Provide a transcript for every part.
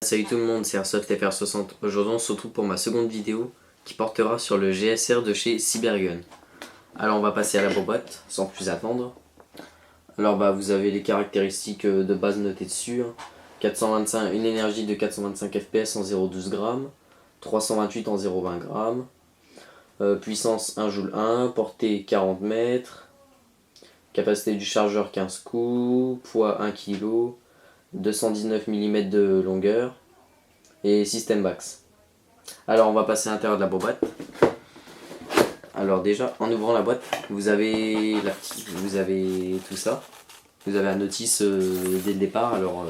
Salut tout le monde, c'est AirsoftFR60. Aujourd'hui on se retrouve pour ma seconde vidéo qui portera sur le GSR de chez Cybergun. Alors on va passer à la boîte sans plus attendre. Alors vous avez les caractéristiques de base notées dessus. 425, une énergie de 425 fps en 0,12 g, 328 en 0,20 g, puissance 1 joule 1, portée 40 mètres, capacité du chargeur 15 coups, poids 1 kg, 219 mm de longueur et système VAX. Alors on va passer à l'intérieur de la boîte. Alors déjà en ouvrant la boîte vous avez tout ça. Vous avez la notice dès le départ. Alors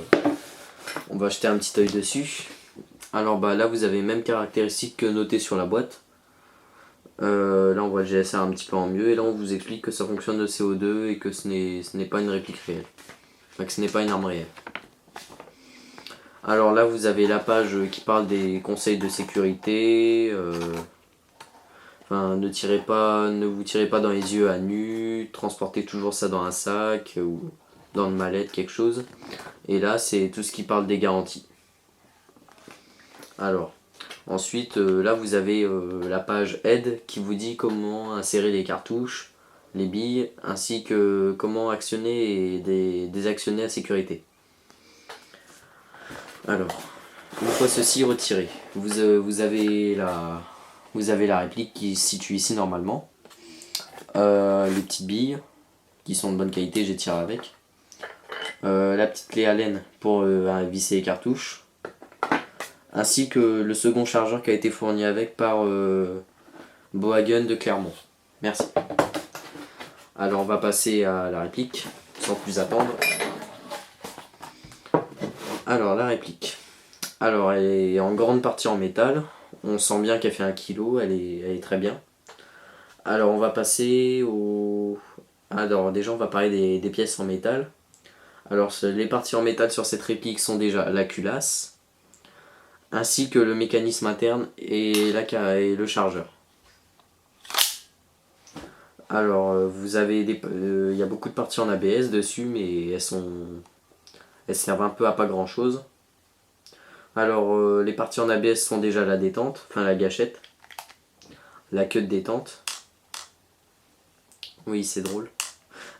on va jeter un petit œil dessus. Alors là vous avez les mêmes caractéristiques que notées sur la boîte. Là on voit le GSR un petit peu en mieux et là on vous explique que ça fonctionne au CO2 et que ce n'est pas une réplique réelle. Enfin que ce n'est pas une arme réelle. Alors là vous avez la page qui parle des conseils de sécurité. Enfin, ne vous tirez pas dans les yeux à nu, transportez toujours ça dans un sac ou dans une mallette, quelque chose. Et là c'est tout ce qui parle des garanties. Alors ensuite là vous avez la page aide qui vous dit comment insérer les cartouches, les billes, ainsi que comment actionner et désactionner la sécurité. Alors, une fois ceci retiré, vous avez la réplique qui se situe ici normalement. Les petites billes qui sont de bonne qualité, j'ai tiré avec. La petite clé Allen pour visser les cartouches. Ainsi que le second chargeur qui a été fourni avec par Boagun de Clermont. Merci. Alors on va passer à la réplique sans plus attendre. Alors la réplique. Alors elle est en grande partie en métal. On sent bien qu'elle fait 1 kg, elle est très bien. Alors on va passer au... Alors déjà on va parler des pièces en métal. Alors les parties en métal sur cette réplique sont déjà la culasse, ainsi que le mécanisme interne et le chargeur. Alors vous avez il y a beaucoup de parties en ABS dessus, mais elles servent un peu à pas grand chose. Alors les parties en ABS sont déjà la détente, enfin la gâchette, la queue de détente. Oui, c'est drôle.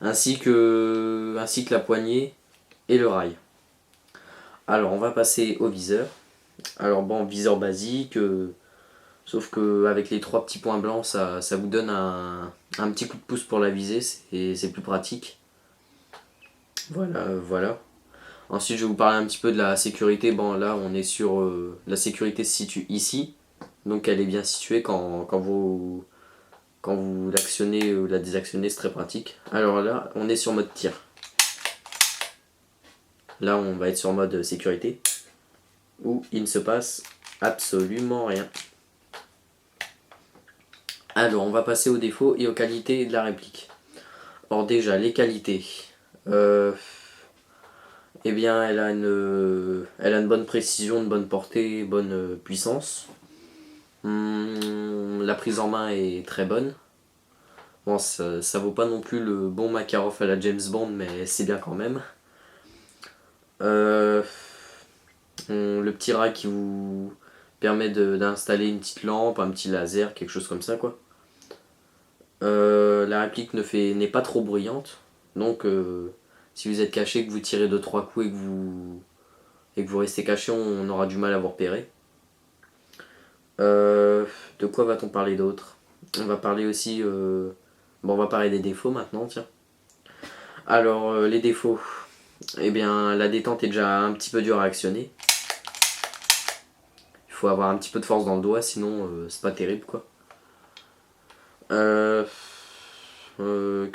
Ainsi que la poignée et le rail. Alors on va passer au viseur. Alors bon, viseur basique, sauf que avec les 3 petits points blancs ça vous donne un petit coup de pouce pour la viser, c'est plus pratique. Voilà. Ensuite je vais vous parler un petit peu de la sécurité. Bon là on est sur la sécurité se situe ici, donc elle est bien située quand vous l'actionnez ou la désactionnez, c'est très pratique. Alors là on est sur mode tir. Là on va être sur mode sécurité où il ne se passe absolument rien. Alors on va passer aux défauts et aux qualités de la réplique. Or déjà les qualités, eh bien elle a une bonne précision, une bonne portée, bonne puissance. La prise en main est très bonne. Bon ça vaut pas non plus le bon Makarov à la James Bond, mais c'est bien quand même. Le petit rail qui vous permet d'installer une petite lampe, un petit laser, quelque chose comme ça quoi. La réplique n'est pas trop bruyante, donc si vous êtes caché, que vous tirez 2-3 coups et que vous restez caché, on aura du mal à vous repérer. De quoi va-t-on parler d'autre? On va parler aussi... on va parler des défauts maintenant, tiens. Alors, les défauts. Eh bien, la détente est déjà un petit peu dure à actionner. Il faut avoir un petit peu de force dans le doigt, sinon c'est pas terrible, quoi. Que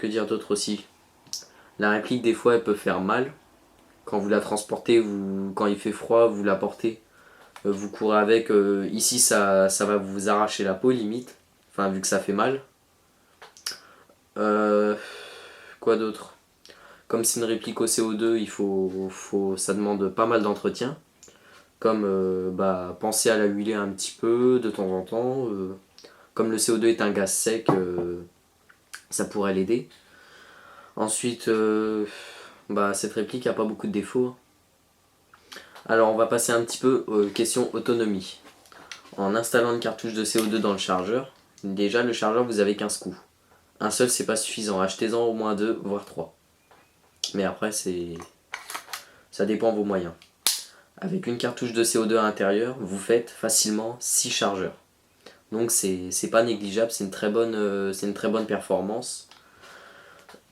dire d'autre aussi? La réplique, des fois, elle peut faire mal. Quand vous la transportez, quand il fait froid, vous la portez. Vous courez avec. Ici, ça va vous arracher la peau, limite. Enfin, vu que ça fait mal. Quoi d'autre? Comme c'est une réplique au CO2, ça demande pas mal d'entretien. Comme penser à la huiler un petit peu de temps en temps. Comme le CO2 est un gaz sec, ça pourrait l'aider. Ensuite, cette réplique a pas beaucoup de défauts. Alors on va passer un petit peu aux questions autonomie. En installant une cartouche de CO2 dans le chargeur, déjà le chargeur vous avez 15 coups. Un seul c'est pas suffisant, achetez-en au moins 2 voire 3. Mais après ça dépend de vos moyens. Avec une cartouche de CO2 à l'intérieur, vous faites facilement 6 chargeurs. Donc c'est pas négligeable, c'est une très bonne performance.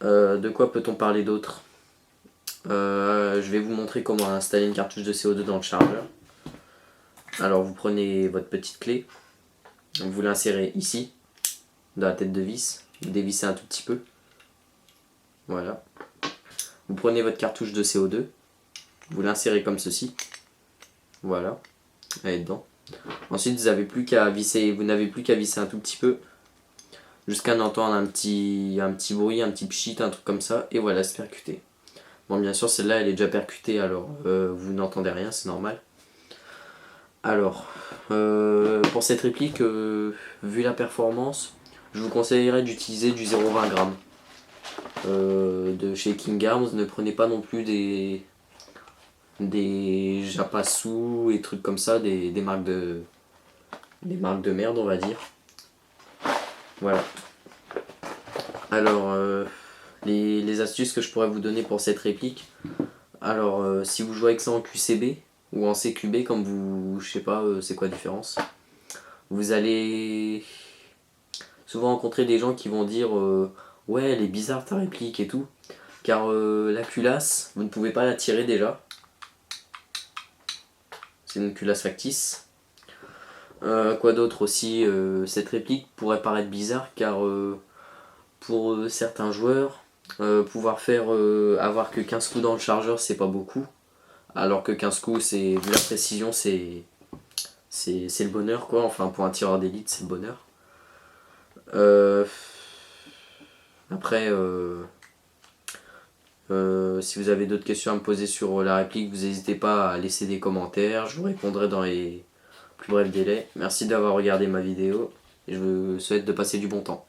De quoi peut-on parler d'autre? Je vais vous montrer comment installer une cartouche de CO2 dans le chargeur. Alors vous prenez votre petite clé, vous l'insérez ici, dans la tête de vis, vous dévissez un tout petit peu. Voilà. Vous prenez votre cartouche de CO2, vous l'insérez comme ceci. Voilà, elle est dedans. Ensuite vous n'avez plus qu'à visser un tout petit peu jusqu'à entendre un petit bruit, un petit pchit, un truc comme ça, et voilà, c'est percuté. Bon, bien sûr, celle-là elle est déjà percutée, alors vous n'entendez rien, c'est normal. Alors, pour cette réplique, vu la performance, je vous conseillerais d'utiliser du 0,20 g de chez King Arms. Ne prenez pas non plus des Japasu et trucs comme ça, des marques de merde, on va dire. Voilà. Alors, les astuces que je pourrais vous donner pour cette réplique. Alors, si vous jouez avec ça en QCB ou en CQB, comme vous, je sais pas, c'est quoi la différence. Vous allez souvent rencontrer des gens qui vont dire ouais, elle est bizarre ta réplique et tout. Car la culasse, vous ne pouvez pas la tirer déjà. C'est une culasse factice. Quoi d'autre aussi, cette réplique pourrait paraître bizarre car pour certains joueurs, pouvoir faire avoir que 15 coups dans le chargeur, c'est pas beaucoup. Alors que 15 coups, vu la précision, c'est le bonheur quoi. Enfin, pour un tireur d'élite, c'est le bonheur. Après, si vous avez d'autres questions à me poser sur la réplique, vous n'hésitez pas à laisser des commentaires, je vous répondrai dans les plus brefs délais. Merci d'avoir regardé ma vidéo et je vous souhaite de passer du bon temps.